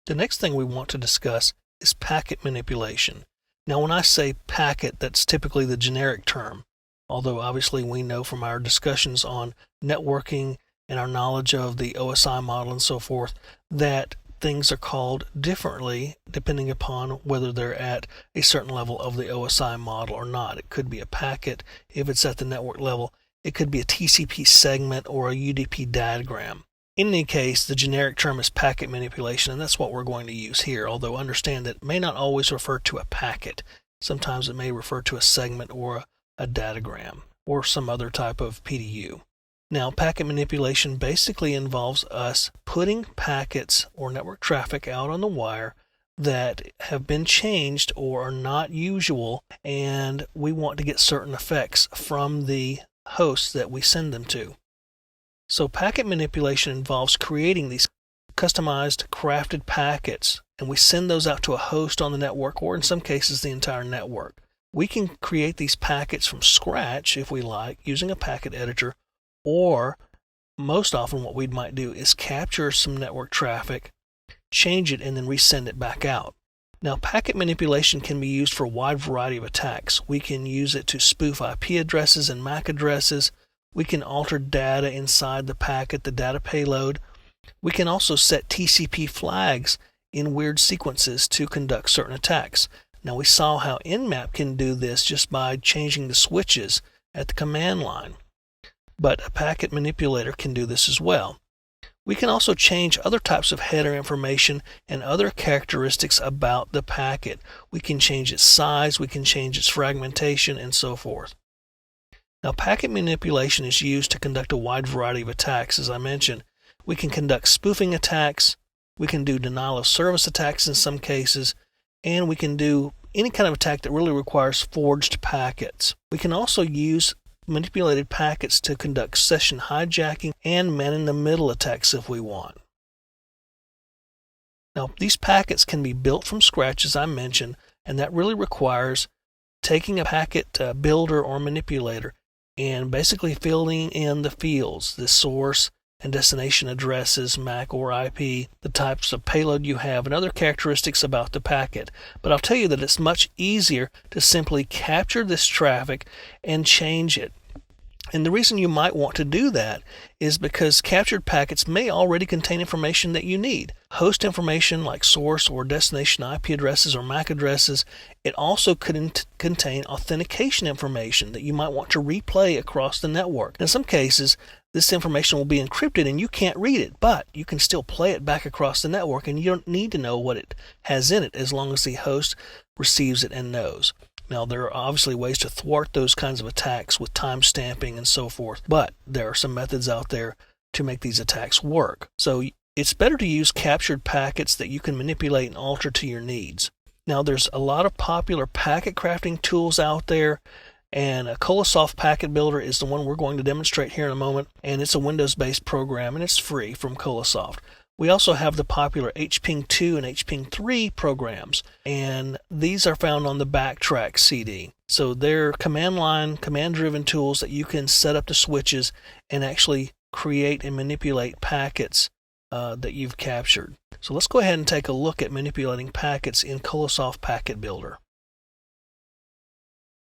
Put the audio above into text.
The next thing we want to discuss is packet manipulation. Now, when I say packet, that's typically the generic term, although obviously we know from our discussions on networking and our knowledge of the OSI model and so forth that things are called differently depending upon whether they're at a certain level of the OSI model or not. It could be a packet if it's at the network level. It could be a TCP segment or a UDP diagram. In any case, the generic term is packet manipulation, and that's what we're going to use here, although understand that it may not always refer to a packet. Sometimes it may refer to a segment or a datagram or some other type of PDU. Now, packet manipulation basically involves us putting packets or network traffic out on the wire that have been changed or are not usual, and we want to get certain effects from the hosts that we send them to. So packet manipulation involves creating these customized, crafted packets, and we send those out to a host on the network, or in some cases the entire network. We can create these packets from scratch if we like, using a packet editor, or most often what we might do is capture some network traffic, change it, and then resend it back out. Now, packet manipulation can be used for a wide variety of attacks. We can use it to spoof IP addresses and MAC addresses. We can alter data inside the packet, the data payload. We can also set TCP flags in weird sequences to conduct certain attacks. Now, we saw how Nmap can do this just by changing the switches at the command line. But a packet manipulator can do this as well. We can also change other types of header information and other characteristics about the packet. We can change its size, we can change its fragmentation, and so forth. Now, packet manipulation is used to conduct a wide variety of attacks. As I mentioned, we can conduct spoofing attacks, we can do denial of service attacks in some cases, and we can do any kind of attack that really requires forged packets. We can also use manipulated packets to conduct session hijacking and man-in-the-middle attacks if we want. Now, these packets can be built from scratch, as I mentioned, and that really requires taking a packet builder or manipulator and basically filling in the fields, the source and destination addresses, MAC or IP, the types of payload you have, and other characteristics about the packet. But I'll tell you that it's much easier to simply capture this traffic and change it. And the reason you might want to do that is because captured packets may already contain information that you need. Host information like source or destination IP addresses or MAC addresses. It also could contain authentication information that you might want to replay across the network. In some cases, this information will be encrypted and you can't read it, but you can still play it back across the network, and you don't need to know what it has in it as long as the host receives it and knows. Now, there are obviously ways to thwart those kinds of attacks with time stamping and so forth, but there are some methods out there to make these attacks work. So it's better to use captured packets that you can manipulate and alter to your needs. Now, there's a lot of popular packet crafting tools out there, and a Colosoft Packet Builder is the one we're going to demonstrate here in a moment, and it's a Windows-based program, and it's free from Colosoft. We also have the popular HPing2 and HPing3 programs, and these are found on the Backtrack CD. So they're command line, command-driven tools that you can set up the switches and actually create and manipulate packets that you've captured. So let's go ahead and take a look at manipulating packets in Colosoft Packet Builder.